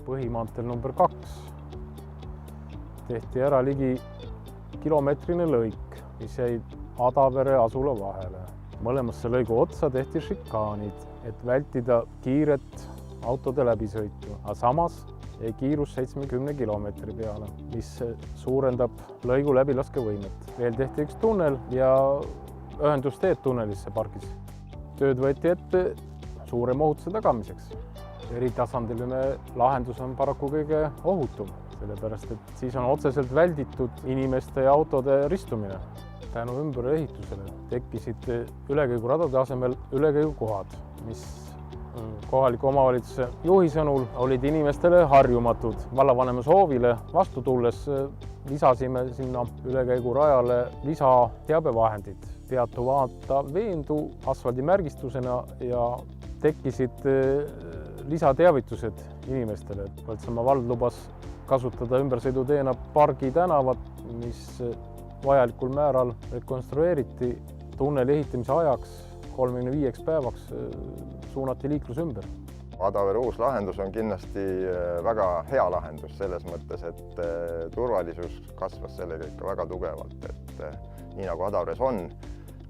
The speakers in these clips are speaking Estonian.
põhimaanteel number 2 tehti ära ligi kilomeetrine lõik, mis jäi Adavere asula vahele. Mõlemasse lõigu otsa tehti šikaanid, et vältida kiiret autode läbisõitu, aga samas jäi kiirus 70 kilomeetri peale, mis suurendab lõigu läbilaskevõimet. Veel tehti üks tunnel ja ühendusteed tunnelisse pargis. Tööd võeti ette suurema ohutuse tagamiseks. Eritasandiline lahendus on paraku kõige ohutum, sellepärast et siis on otseselt välditud inimeste ja autode ristumine. Tänu ümberehitusele tekkisid ülekäiguradade asemel ülekäigukohad, mis kohaliku omavalitsuse juhi sõnul olid inimestele harjumatud. Vallavanema soovile vastu tulles lisasime sinna ülekäigurajale lisateabevahendid, peatuvata veendu asfaldimärgistusena ja tekkisid lisateavitused inimestele. Põltsamaa vald lubas kasutada ümbersõiduteena Pargi tänavat, mis vajalikul määral rekonstrueeriti tunneli ehitamise ajaks 35 päevaks suunati liiklus ümber. Adavere uus lahendus on kindlasti väga hea lahendus selles mõttes, et turvalisus kasvas sellega ikka väga tugevalt, et nii nagu Adaveres on,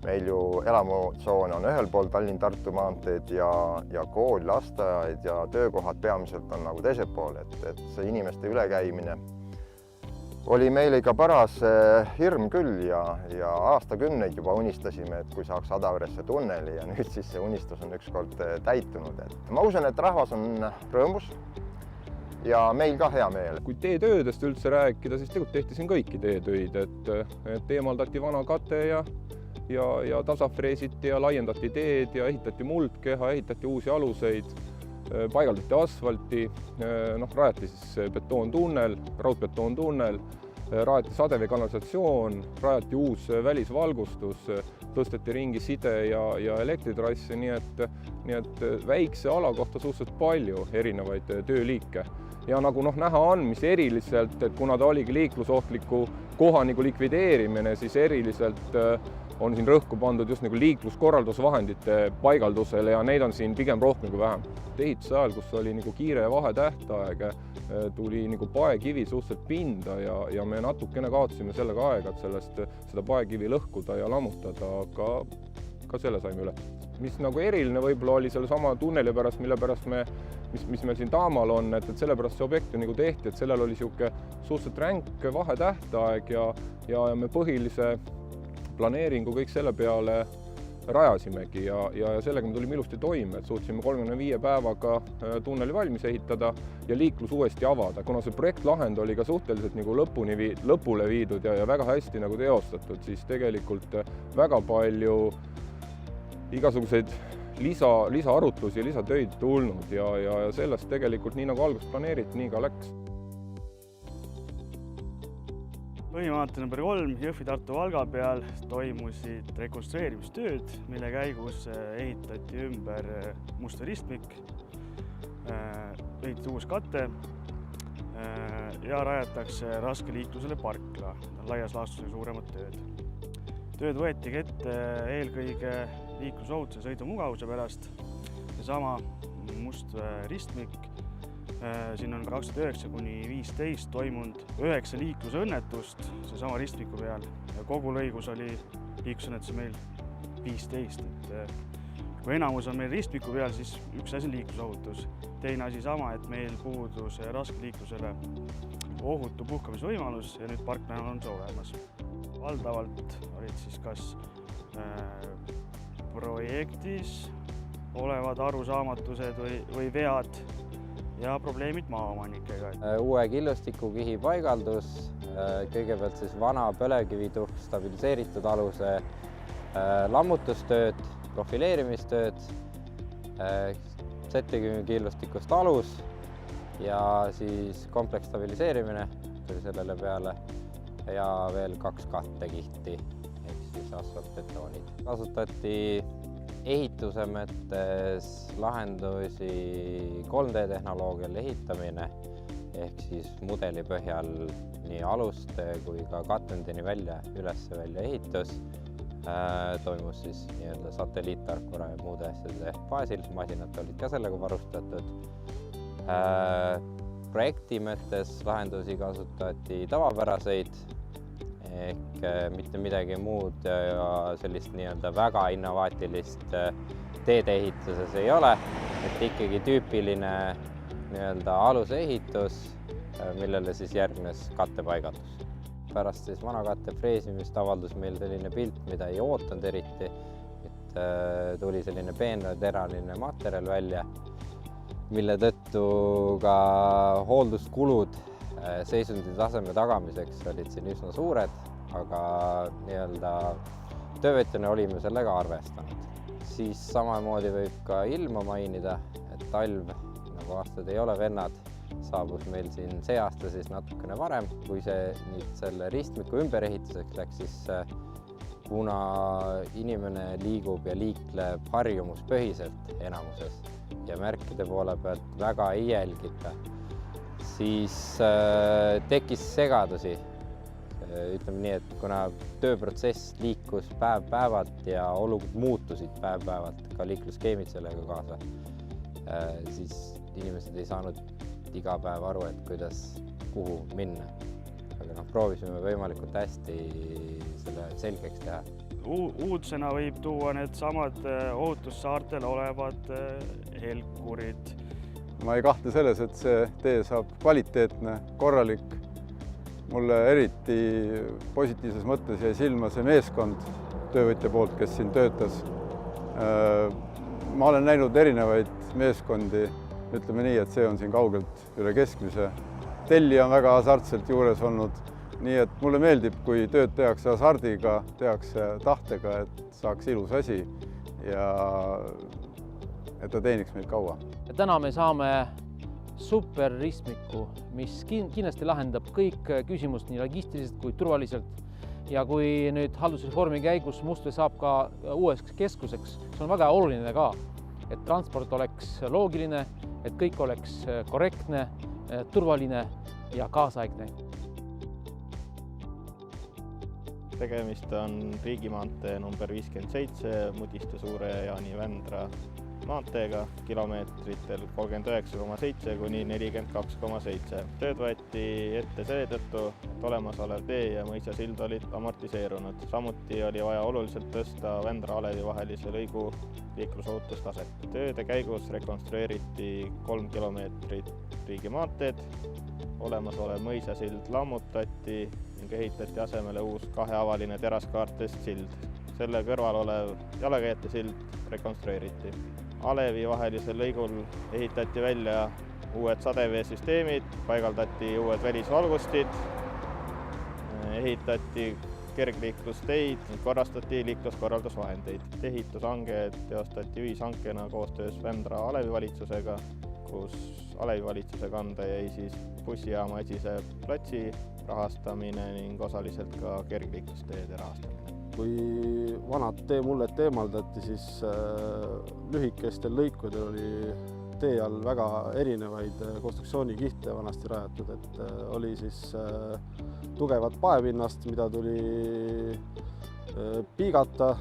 meil ju elamutsoon on ühel pool Tallinn-Tartu maanteed ja kool, lasteaed ja töökohad peamiselt on nagu teisel pool, et see inimeste ülekäimine oli meile ikka paras hirm küll ja aastakümneid juba unistasime, et kui saaks Adaveresse tunneli ja nüüd siis see unistus on ükskord täitunud. Ma usun, et rahvas on rõõmus ja meil ka hea meel. Kui teetöödest üldse rääkida, siis tegelikult tehti siin kõiki teetöid, et eemaldati vana kate ja tasafreesiti ja laiendati teed ja ehitati muldkeha, ehitati uusi aluseid, paigaldati asfalti, rajati siis betoontunnel, raudbetoontunnel, rajati sadeveekanalisatsioon, rajati uus välisvalgustus, tõsteti ringi side ja elektritrasse, nii et väikse ala kohta suhteliselt palju erinevaid tööliike. Ja nagu näha on, mis eriliselt, et kuna ta oligi liiklusohtliku koha likvideerimine, siis eriliselt on siin rõhku pandud just nagu liikluskorraldusvahendite paigaldusele ja neid on siin pigem rohkem kui vähem. Ehituse ajal, kus oli kiire vahetähtaeg, tuli paekivi suhteliselt pinda ja me natukene kaotasime sellega aega, et seda paekivi lõhkuda ja lammutada, aga ka selle saime üle. Mis eriline võib-olla oli selle sama tunneli pärast, mille pärast mis meil siin taamal on, et selle pärast see objekt tehti, et sellel oli suhteliselt ränk vahetähtaeg ja me põhilise planeeringu kõik selle peale rajasimegi ja sellega me tulime ilusti toime, et suutsime 35 päevaga tunneli valmis ehitada ja liiklus uuesti avada, kuna see projektlahend oli ka suhteliselt lõpule viidud ja väga hästi teostatud, siis tegelikult väga palju igasuguseid lisaarutlusi ja lisatöid tulnud ja sellest tegelikult nii nagu alguses planeeriti, nii ka läks. Põhimaantee number 3 Jõhvi-Tartu-Valga peal toimusid rekonstrueerimistööd, mille käigus ehitati ümber must ristmik, ehitati uus kate ja rajatakse raskeliiklusele parkla, laias laastus suuremad tööd. Tööd võeti ette eelkõige liiklusohutuse ja sõidumugavuse pärast. Seesama must ristmik, siin on 2009–2015 toimunud 9 liiklusõnnetust seesama ristmiku peal ja kogu lõigus oli liiklusõnnetusi meil 15. Kui enamus on meil ristmiku peal, siis üks asi on liiklusohutus. Teine asi sama, et meil puudus raskeliiklusele ohutu puhkamisvõimalus ja nüüd parkplaan on see olemas. Valdavalt olid siis kas projektis olevad arusaamatused või vead ja probleemid maaomanikega. Uue killustikukihi paigaldus, kõigepealt siis vana põlevkivituhk stabiliseeritud aluse lammutustööd, profileerimistööd, Z-killustikust alus ja siis kompleks stabiliseerimine tuli sellele peale ja veel 2 kattekihti ehk siis asfaltbetoonid. Kasutati ehituse mõttes lahendusi 3D-tehnoloogial ehitamine ehk siis mudeli põhjal nii aluste kui ka katendini üles-välja ehitus. Toimus siis satelliittarkvara ja muude asjade baasil, masinad olid ka sellega varustatud. projekti mõttes lahendusi kasutati tavapäraseid ehk mitte midagi muud ja sellist nii-öelda väga innovaatilist teedeehituses ei ole, et ikkagi tüüpiline nii-öelda aluseehitus, millele siis järgnes kattepaigaldus. Pärast siis vana katte freesimist avaldus meil selline pilt, mida ei ootanud eriti, et tuli selline peenrateraline materjal välja, mille tõttu ka hoolduskulud seisundi taseme tagamiseks olid siin üsna suured, aga nii-öelda töövõtjana olime sellega arvestanud. Siis samamoodi võib ka ilma mainida, et talv, nagu aastad ei ole vennad, saabus meil siin see aasta siis natukene varem, kui see nüüd selle ristmiku ümberehituseks läks, siis kuna inimene liigub ja liikleb harjumuspõhiselt enamuses ja märkide poole pealt väga ei jälgita, siis tekkis segadusi. Ütleme nii, et kuna tööprotsess liikus päev-päevalt ja olukord muutusid päev-päevalt, ka liiklusskeemid sellega kaasa, siis inimesed ei saanud iga päev aru, et kuidas, kuhu minna. Aga proovisime võimalikult hästi selle selgeks teha. Uudsena võib tuua need samad ohutussaartel olevad helkurid. Ma ei kahtle selles, et see tee saab kvaliteetne, korralik. Mulle eriti positiivses mõttes jäi silma see meeskond töövõtja poolt, kes siin töötas. Ma olen näinud erinevaid meeskondi, ütleme nii, et see on siin kaugelt üle keskmise. Tellija on väga hasartselt juures olnud, nii et mulle meeldib, kui tööd tehakse hasardiga, tehakse tahtega, et saaks ilus asi ja et ta teeniks meid kaua. Täna me saame super ristmiku, mis kindlasti lahendab kõik küsimust nii logistiliselt kui turvaliselt. Ja kui nüüd haldusreformi käigus Mustvee saab ka uueks keskuseks, see on väga oluline ka, et transport oleks loogiline, et kõik oleks korrektne, turvaline ja kaasaegne. Tegemist on riigimaantee number 57 Mudiste-Suure-Jaani-Vändra maanteega kilomeetritel 39,7 kuni 42,7. Tööd võeti ette seetõttu, et olemasolev tee ja mõisasild olid amortiseerunud. Samuti oli vaja oluliselt tõsta Vändra-Alevi vahelise lõigu liiklusohutustaset. Tööde käigus rekonstrueeriti 3 kilomeetrit riigimaanteed, olemasolev mõisasild lammutati ning ehitati asemele uus kaheavaline teraskaartest sild. Selle kõrval olev jalakäijate sild rekonstrueeriti. Alevi vahelisel lõigul ehitati välja uued sadeveesüsteemid, paigaldati uued välisvalgustid, ehitati kergliiklusteid ning korrastati liikluskorraldusvahendeid. Ehitushange teostati ühishankena koostöös Vändra Alevi valitsusega, kus Alevi valitsuse kanda jäi siis bussijaama esise platsi rahastamine ning osaliselt ka kergliiklusteede rahastamine. Kui vanad teemullet eemaldati, siis lühikestel lõikudel oli tee all väga erinevaid konstruktsioonikihte vanasti rajatud, et oli siis tugevat paepinnast, mida tuli piigata,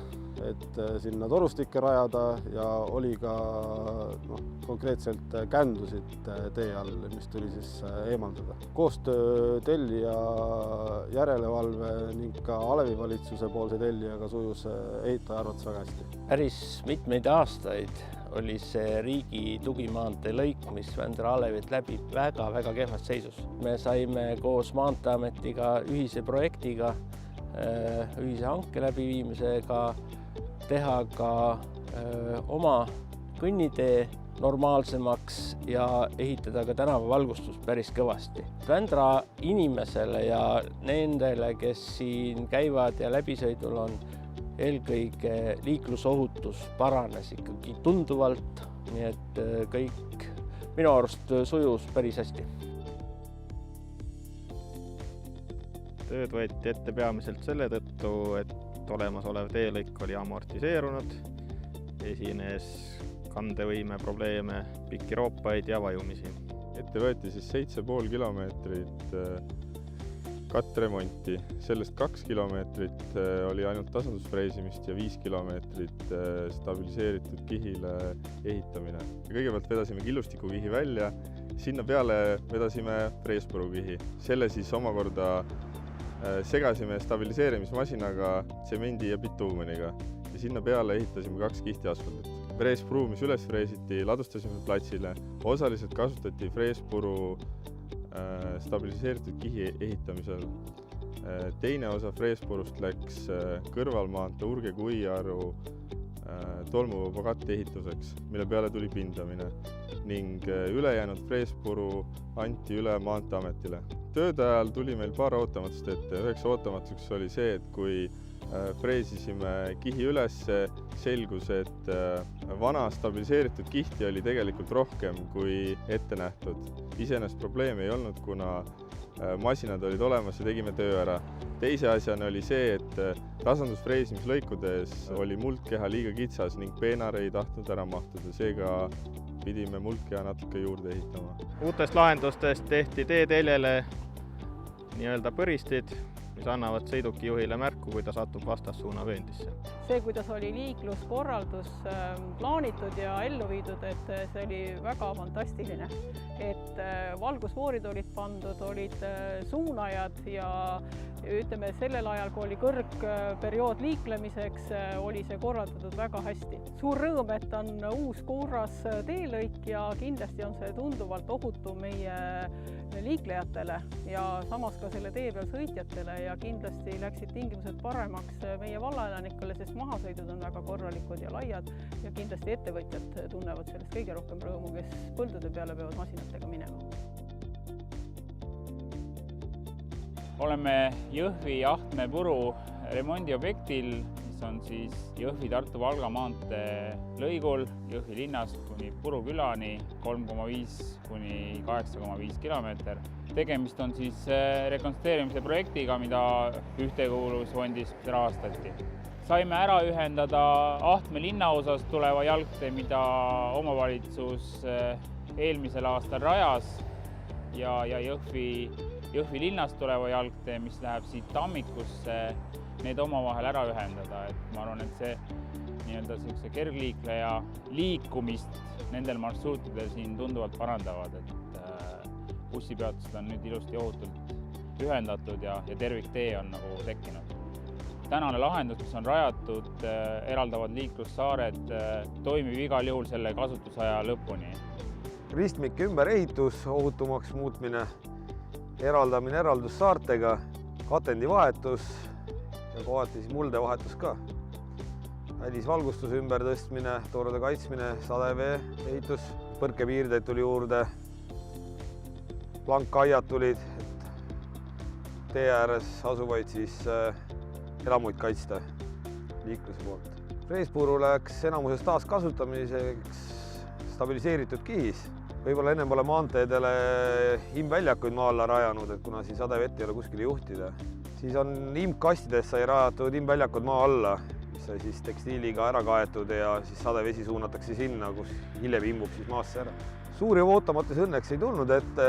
et sinna torustikke rajada ja oli ka konkreetselt kändusid tee all, mis tuli siis eemaldada. Koostöö tellija, järelevalve ning ka Alevi valitsuse poolse tellijaga sujus ehitaja arvates väga hästi. Päris mitmeid aastaid oli see riigi tugimaantee lõik, mis Vändra-Alevit läbib väga kehvas seisus. Me saime koos Maanteeametiga ühise projektiga, ühise hanke läbiviimisega teha ka oma kõnnitee normaalsemaks ja ehitada ka tänavavalgustust päris kõvasti. Vändra inimesele ja nendele, kes siin käivad ja läbisõidul on, eelkõige liiklusohutus paranes ikkagi tunduvalt, nii et kõik minu arust sujus päris hästi. Tööd võeti ette peamiselt selle tõttu, et olemasolev teelõik oli amortiseerunud, esines kandevõime probleeme, pikki roopaid ja vajumisi. Ette võeti siis 7,5 kilomeetrit katremonti. Sellest 2 kilomeetrit oli ainult tasandusfreisimist ja 5 kilomeetrit stabiliseeritud kihile ehitamine. Kõigepealt vedasime killustikukihi välja Sinna peale vedasime freespurukihi. Selle siis omakorda segasime stabiliseerimismasinaga, tsemendi ja bituumeniga ja sinna peale ehitasime 2 kihti asfaldit. Freespuru, mis üles freesiti, ladustasime platsile. Osaliselt kasutati freespuru stabiliseeritud kihi ehitamisel. Teine osa freespurust läks kõrvalmaantee Urge-Kuiaru tolmuvaba katte ehituseks, mille peale tuli pindamine ning ülejäänud freespuru anti üle Maanteeametile. Tööde ajal tuli meil paar ootamatust ette. Üheks ootamatuks oli see, et kui freesisime kihi üles, selgus, et vana stabiliseeritud kihti oli tegelikult rohkem kui ette nähtud. Iseenesest probleemi ei olnud, kuna masinad olid olemas ja tegime töö ära. Teise asjana oli see, et tasandusfreesimislõikudes oli muldkeha liiga kitsas ning peenar ei tahtnud ära mahtuda, seega pidime muldkeha natuke juurde ehitama. Uutest lahendustest tehti teeteljele nii-öelda põristid, mis annavad sõidukijuhile märku, kui ta satub vastassuunavööndisse. See, kuidas oli liikluskorraldus plaanitud ja ellu viidud, et see oli väga fantastiline. Et valgusfoorid olid pandud, olid suunajad ja ütleme, sellel ajal, kui oli kõrgperiood liiklemiseks, oli see korraldatud väga hästi. Suur rõõm, et on uus korras teelõik ja kindlasti on see tunduvalt ohutum meie liiklejatele ja samas ka selle tee peal sõitjatele ja kindlasti läksid tingimused paremaks meie vallaelanikele, sest mahasõidud on väga korralikud ja laiad ja kindlasti ettevõtjad tunnevad sellest kõige rohkem rõõmu, kes põldude peale peavad masinatega minema. Oleme Jõhvi Ahtme-Puru remondiobjektil, mis on siis Jõhvi-Tartu-Valga maantee lõigul Jõhvi linnast kuni Puru külani 3,5 kuni 8,5 kilomeeter. Tegemist on siis rekonstrueerimise projektiga, mida Ühtekuuluvusfondist rahastati. Saime ära ühendada Ahtme linnaosast tuleva jalgtee, mida omavalitsus eelmisel aastal rajas ja Jõhvi linnast tuleva jalgtee, mis läheb siit Tammikusse, need omavahel ära ühendada. Et ma arvan, et see nii-öelda kergliikleja liikumist nendel marsruutidel siin tunduvalt parandavad, et bussipeatused on nüüd ilusti ohutult ühendatud ja terviktee on nagu tekkinud. Tänane lahendus, mis on rajatud, eraldavad liiklussaared, toimib igal juhul selle kasutusaja lõpuni. Ristmike ümberehitus, ohutumaks muutmine, eraldamine eraldussaartega, katendi vahetus ja kohati siis mulde vahetus ka. Välisvalgustuse ümbertõstmine, torude kaitsmine, sadevee ehitus, põrkepiirdeid tuli juurde, plankaiad tulid, et tee ääres asuvaid siis elamuid kaitsta liikluse poolt. Freespuru läks enamuses taaskasutamiseks stabiliseeritud kihis. Võib-olla ennem pole maanteedele imväljakuid maa alla rajanud, et kuna siin sadevett ei ole kuskile juhtida. Siis on imkastides sai rajatud imväljakud maa alla, mis sai siis tekstiiliga ära kaetud ja siis sadevesi suunatakse sinna, kus hiljem imbub siis maasse ära. Suuri ootamatusi õnneks ei tulnud ette.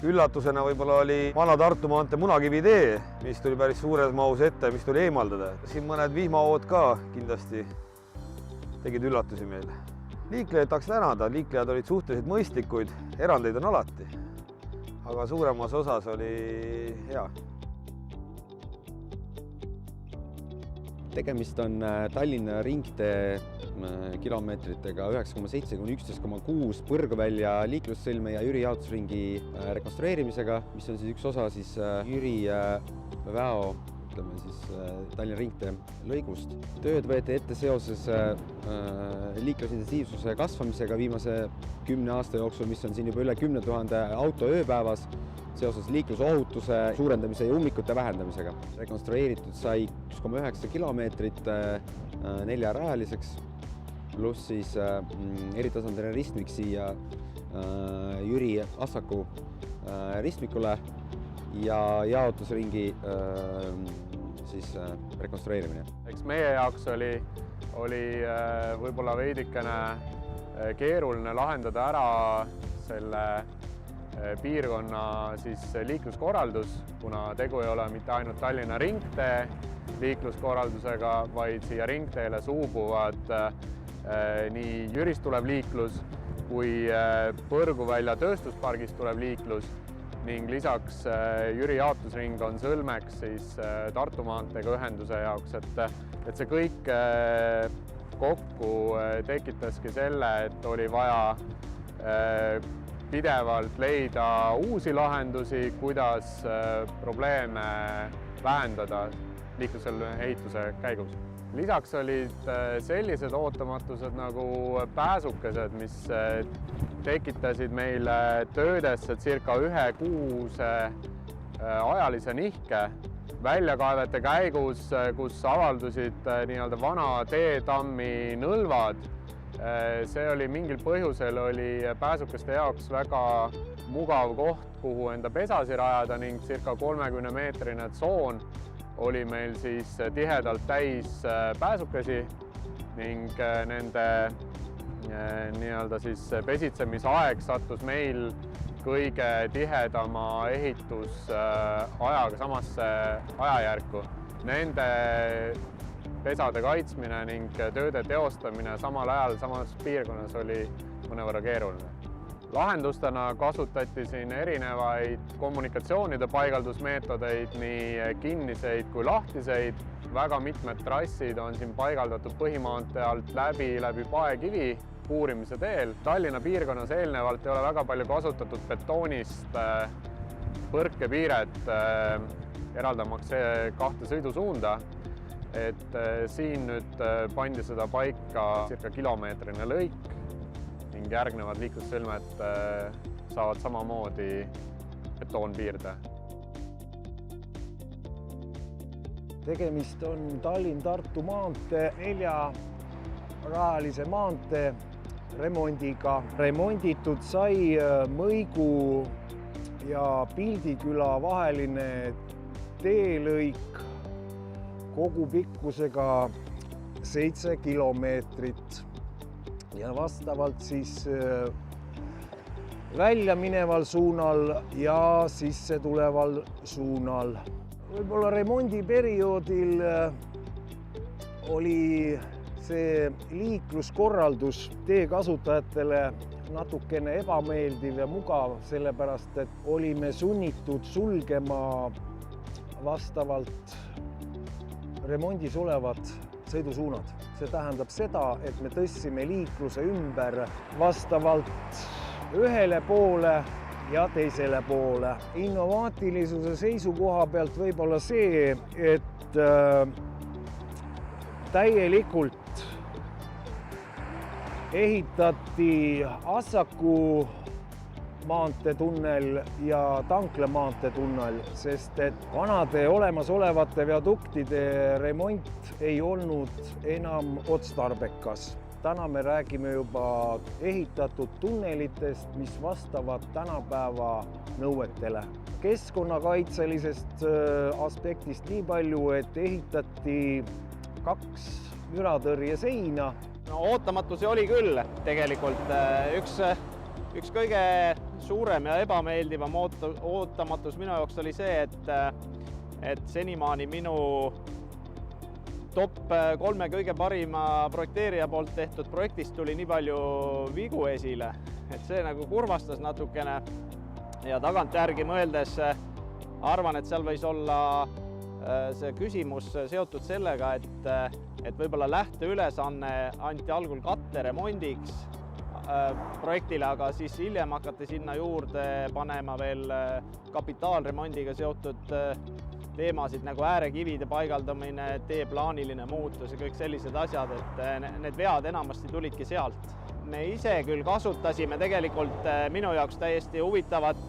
Üllatusena võib-olla oli vana Tartu maantee Munakivi tee, mis tuli päris suures mahus ette, mis tuli eemaldada. Siin mõned vihmahood ka kindlasti tegid üllatusi meile. Liiklejaid tahaks tänada, liiklejad olid suhteliselt mõistlikuid, erandeid on alati, aga suuremas osas oli hea. Tegemist on Tallinna ringtee kilomeetritega 9,7 kuni 11,6 Põrguvälja liiklussõlme ja Jüri jaotusringi rekonstrueerimisega, mis on siis üks osa siis Jüri väo, ütleme siis Tallinna ringtee lõigust. Tööd võeti ette seoses liiklusintensiivsuse kasvamisega viimase 10 aasta jooksul, mis on siin juba üle 10 000 auto ööpäevas, seoses liiklusohutuse suurendamise ja ummikute vähendamisega. Rekonstrueeritud sai 1,9 kilomeetrit 4-rajaliseks, pluss siis eritasandiline ristmik siia Jüri Assaku ristmikule ja jaotusringi siis rekonstrueerimine. Eks meie jaoks oli võib-olla veidikene keeruline lahendada ära selle piirkonna siis liikluskorraldus, kuna tegu ei ole mitte ainult Tallinna ringtee liikluskorraldusega, vaid siia ringteele suubuvad nii Jürist tulev liiklus kui Põrguvälja tööstuspargis tuleb liiklus ning lisaks Jüri jaotusring on sõlmeks siis Tartu maanteega ühenduse jaoks, et see kõik kokku tekitaski selle, et oli vaja pidevalt leida uusi lahendusi, kuidas probleeme vähendada liiklusel ehituse käigus. Lisaks olid sellised ootamatused nagu pääsukesed, mis tekitasid meile töödesse circa 1 kuuse ajalise nihke väljakaevete käigus, kus avaldusid nii-öelda vana teetammi nõlvad. See oli mingil põhjusel oli pääsukeste jaoks väga mugav koht, kuhu enda pesasi rajada ning circa 30-meetrine tsoon oli meil siis tihedalt täis pääsukesi ning nende nii-öelda siis pesitsemisaeg sattus meil kõige tihedama ehitusajaga samasse ajajärku. Nende pesade kaitsmine ning tööde teostamine samal ajal samas piirkonnas oli mõnevõrra keeruline. Lahendustena kasutati siin erinevaid kommunikatsioonide paigaldusmeetodeid, nii kinniseid kui lahtiseid. Väga mitmed trassid on siin paigaldatud põhimaantee alt läbi paekivi puurimise teel. Tallinna piirkonnas eelnevalt ei ole väga palju kasutatud betoonist põrkepiiret, eraldamaks 2 sõidusuunda. Et siin nüüd pandi seda paika circa kilomeetrine lõik ning järgnevad liiklussõlmed saavad samamoodi betoonpiirde. Tegemist on Tallinn-Tartu maantee 4-rajalise maantee remondiga. Remonditud sai Mõigu ja Pildiküla vaheline teelõik kogupikkusega 7 kilomeetrit. Ja vastavalt siis välja mineval suunal ja sisse tuleval suunal. Võib-olla remondiperioodil oli see liikluskorraldus teekasutajatele natukene ebameeldiv ja mugav, sellepärast et olime sunnitud sulgema vastavalt remondis olevad sõidusuunad. See tähendab seda, et me tõstsime liikluse ümber vastavalt ühele poole ja teisele poole. Innovaatilisuse seisukoha pealt võib-olla see, et täielikult ehitati Assaku maanteetunnel ja Tankla maanteetunnel, sest et vanade olemasolevate viaduktide remont ei olnud enam otstarbekas. Täna me räägime juba ehitatud tunnelitest, mis vastavad tänapäeva nõuetele. Keskkonnakaitselisest aspektist nii palju, et ehitati 2 müratõrjeseina. No, ootamatusi oli küll tegelikult. Üks kõige suurem ja ebameeldivam ootamatus minu jaoks oli see, et senimaani minu top 3 kõige parima projekteerija poolt tehtud projektist tuli nii palju vigu esile, et see nagu kurvastas natukene ja tagantjärgi mõeldes arvan, et seal võis olla see küsimus seotud sellega, et võib-olla lähteülesanne anti algul katteremondiks projektile, aga siis hiljem hakati sinna juurde panema veel kapitaalremondiga seotud teemasid nagu äärekivide paigaldamine, teeplaaniline muutus ja kõik sellised asjad, et need vead enamasti tulidki sealt. Me ise küll kasutasime tegelikult minu jaoks täiesti huvitavat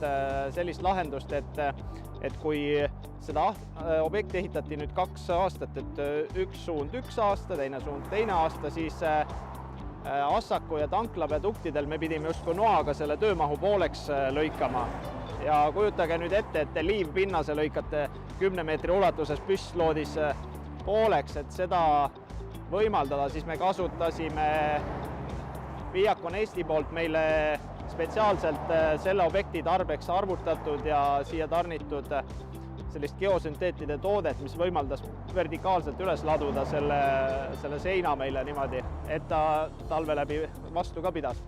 sellist lahendust, et kui seda objekti ehitati nüüd 2 aastat, et üks suund 1 aasta, teine suund 2 aasta, siis Assaku ja Tankla viaduktidel me pidime justkui noaga selle töömahu pooleks lõikama. Ja kujutage nüüd ette, et te liivpinnase lõikate 10 meetri ulatuses püstloodis pooleks, et seda võimaldada, siis me kasutasime Viacon Eesti poolt meile spetsiaalselt selle objekti tarbeks arvutatud ja siia tarnitud sellist geosünteetide toodet, mis võimaldas vertikaalselt üles laduda selle seina meile niimoodi, et ta talve läbi vastu ka pidas.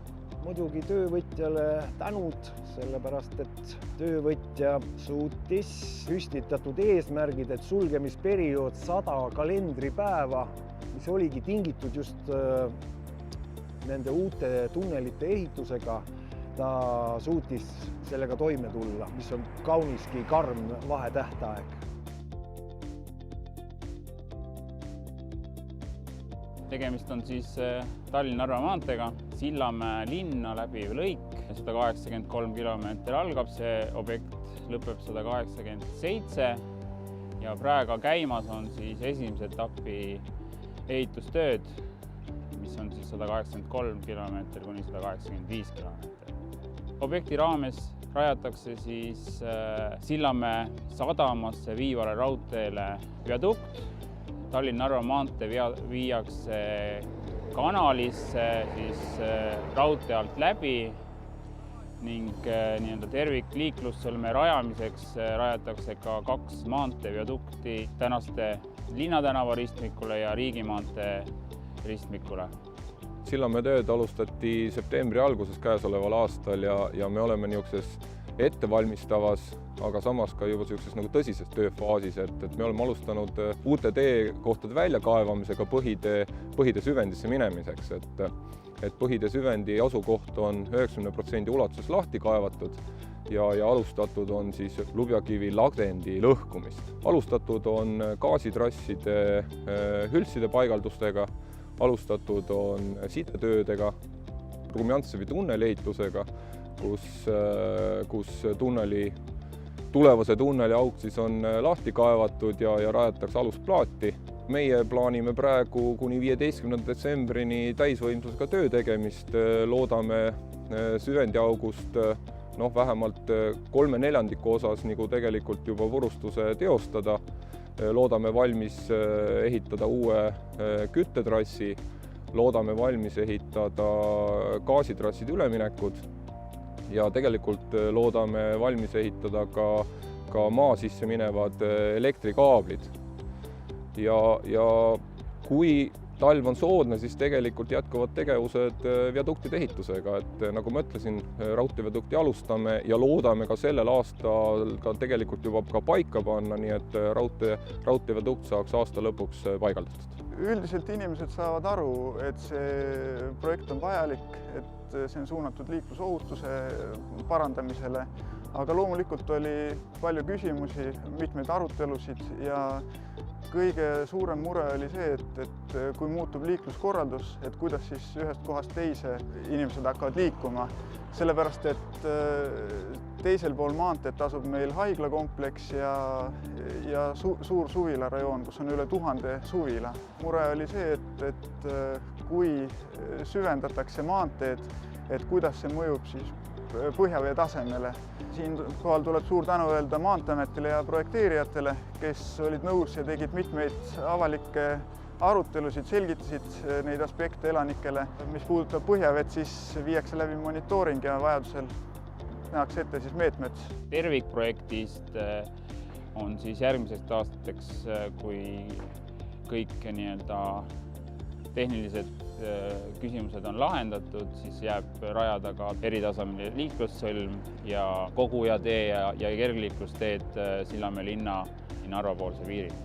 muidugi töövõtjale tänud, sellepärast et töövõtja suutis püstitatud eesmärgid, et sulgemisperiood 100 kalendripäeva, mis oligi tingitud just nende uute tunnelite ehitusega, ta suutis sellega toime tulla, mis on kauniski karm vahetähtaeg. Tegemist on siis Tallinna-Narva maanteega, Sillamäe linna läbiv lõik, 183 kilomeetrit algab, see objekt lõpeb 187 ja praegu käimas on siis esimese etapi ehitustööd, mis on siis 183 kilomeetrit kuni 185 kilomeetrit. Objekti raames rajatakse siis Sillamäe sadamasse viivale raudteele viadukt. Tallinna-Narva maantee viiakse kanalisse siis raudtee alt läbi ning tervikliiklussõlme rajamiseks rajatakse ka 2 maanteeviadukti tänaste Linnatänava ristmikule ja Riigimaantee ristmikule. Sillamäe tööd alustati septembri alguses käesoleval aastal ja me oleme niisuguses ettevalmistavas, aga samas ka juba nagu tõsises tööfaasis, et me oleme alustanud uute teekohtade väljakaevamisega põhide süvendisse minemiseks, et põhide süvendi asukoht on 90% ulatuses lahti kaevatud ja alustatud on siis lubjakivi ladendi lõhkumist. Alustatud on gaasitrasside hültside paigaldustega, alustatud on sidetöödega, Rumjantsevi tunneli ehitusega, kus tulevase tunneli auk siis on lahti kaevatud ja rajatakse alusplaati. Meie plaanime praegu kuni 15. detsembrini täisvõimsusega töö tegemist, loodame süvendiaugust vähemalt 3/4 osas nagu tegelikult juba purustuse teostada. Loodame valmis ehitada uue küttetrassi, loodame valmis ehitada gaasitrasside üleminekud ja tegelikult loodame valmis ehitada ka maa sisse minevad elektrikaablid. Ja kui talv on soodne, siis tegelikult jätkuvad tegevused viaduktide ehitusega, et nagu ma ütlesin, raudteeviadukti alustame ja loodame ka sellel aastal ka tegelikult juba ka paika panna, nii et raudteeviadukt saaks aasta lõpuks paigaldatud. Üldiselt inimesed saavad aru, et see projekt on vajalik, et see on suunatud liiklusohutuse parandamisele, aga loomulikult oli palju küsimusi, mitmeid arutelusid ja kõige suurem mure oli see, et kui muutub liikluskorraldus, et kuidas siis ühest kohast teise inimesed hakkavad liikuma, sellepärast et teisel pool maanteed asub meil haiglakompleks ja suur suvilarajoon, kus on üle 1000 suvila. Mure oli see, et kui süvendatakse maanteed, et kuidas see mõjub siis põhjavee tasemele. Siinkohal tuleb suur tänu öelda Maanteeametile ja projekteerijatele, kes olid nõus ja tegid mitmeid avalikke arutelusid, selgitasid neid aspekte elanikele. Mis puudutab põhjaveed, siis viiakse läbi monitooring ja vajadusel nähakse ette siis meetmed. Tervikprojektist on siis järgmiseks aastateks, kui kõik tehnilised küsimused on lahendatud, siis jääb rajada ka eritasemeline liiklussõlm ja kogujatee ja kergliiklusteed Sillamäe linna Narva-poolse piiril.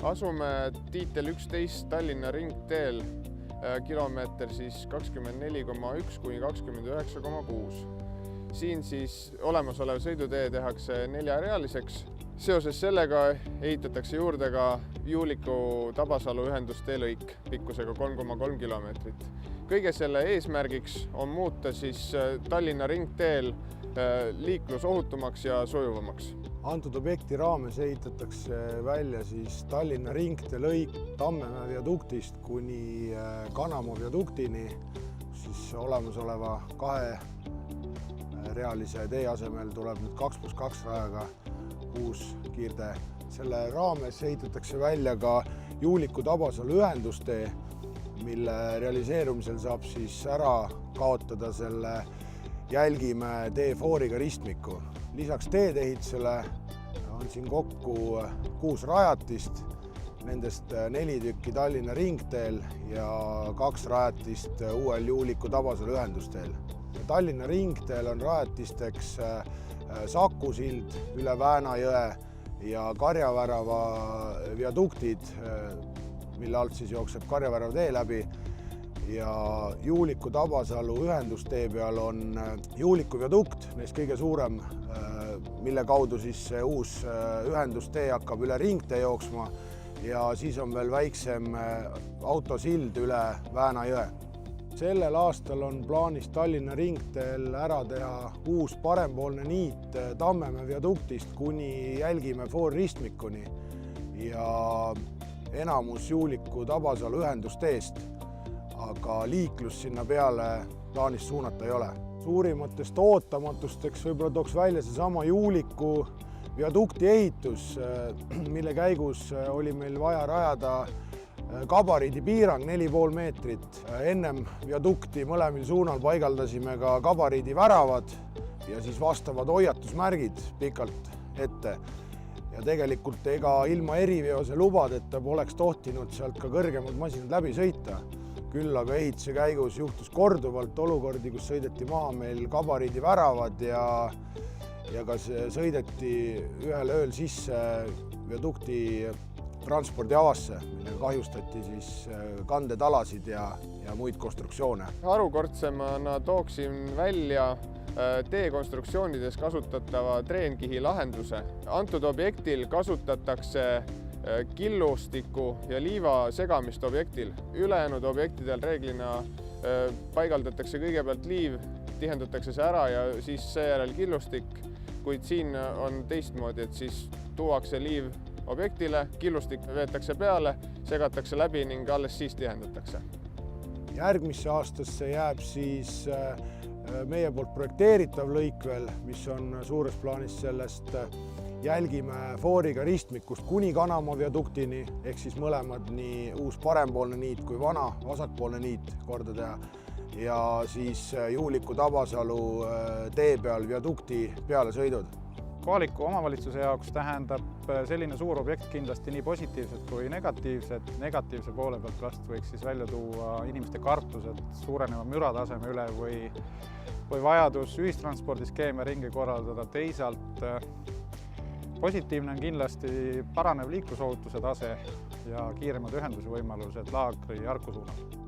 Asume Tiitel 11 Tallinna ringteel, kilomeeter siis 24,1 kuni 29,6. Siin siis olemasolev sõidutee tehakse 4-realiseks. Seoses sellega ehitatakse juurde ka Juuliku-Tabasalu ühendustee lõik pikkusega 3,3 kilomeetrit. Kõige selle eesmärgiks on muuta siis Tallinna ringteel liiklus ohutumaks ja sujuvamaks. Antud objekti raames ehitatakse välja siis Tallinna ringtee lõik Tammemäe viaduktist kuni Kanamaa viaduktini, siis olemasoleva 2-realise tee asemel tuleb nüüd 2+2 rajaga uus kiirtee. Selle raames ehitatakse välja ka Juuliku-Tabasalu ühendustee, mille realiseerumisel saab siis ära kaotada selle Jälgimäe teefooriga ristmiku. Lisaks teedeehitusele on siin kokku 6 rajatist. nendest 4 tükki Tallinna ringteel ja 2 rajatist uuel Juuliku-Tabasalu ühendusteel. Tallinna ringteel on rajatisteks Saku sild üle Vääna jõe ja Karjavärava viaduktid, mille alt siis jookseb Karjavärava tee läbi. Ja Juuliku-Tabasalu ühendustee peal on Juuliku viadukt, neist kõige suurem, mille kaudu siis see uus ühendustee hakkab üle ringtee jooksma ja siis on veel väiksem autosild üle Vääna jõe. Sellel aastal on plaanis Tallinna ringteel ära teha uus parempoolne niit Tammemäe viaduktist kuni Jälgimäe foorristmikuni ja enamus Juuliku-Tabasalu ühendusteest, aga liiklus sinna peale plaanis suunata ei ole. Suurimatest ootamatusteks võib-olla tooks välja seesama Juuliku viadukti ehitus, mille käigus oli meil vaja rajada gabariidipiirang 4,5 meetrit. Ennem viadukti mõlemil suunal paigaldasime ka gabariidiväravad ja siis vastavad hoiatusmärgid pikalt ette. Ja tegelikult ega ilma eriveose lubadeta poleks tohtinud sealt ka kõrgemad masinad läbi sõita. Küll aga ehituse käigus juhtus korduvalt olukordi, kus sõideti maha meil gabariidiväravad ja ka sõideti ühel ööl sisse viadukti transpordiavasse, millega kahjustati siis kandetalasid ja muid konstruktsioone. Harukordsemana tooksin välja teekonstruktsioonides kasutatava treenkihi lahenduse. Antud objektil kasutatakse killustiku ja liiva segamist objektil. Ülejäänud objektidel reeglina paigaldatakse kõigepealt liiv, tihendatakse see ära ja siis seejärel killustik, kuid siin on teistmoodi, et siis tuuakse liiv objektile, killustik veetakse peale, segatakse läbi ning alles siis tihendatakse. Järgmisse aastasse jääb siis meie poolt projekteeritav lõik veel, mis on suures plaanis sellest Jälgimäe fooriga ristmikust kuni Kanamaa viaduktini, ehk siis mõlemad nii uus parempoolne niit kui vana vasakpoolne niit korda teha ja siis Juuliku-Tabasalu tee peal viadukti pealesõidud. Kohaliku omavalitsuse jaoks tähendab selline suur objekt kindlasti nii positiivset kui negatiivset. Negatiivse poole pealt vast võiks siis välja tuua inimeste kartused suureneva mürataseme üle või vajadus ühistranspordiskeeme ringi korraldada. Teisalt positiivne on kindlasti paranev liiklusohutuse tase ja kiiremad ühenduse võimalused Laagri ja Harku suunal.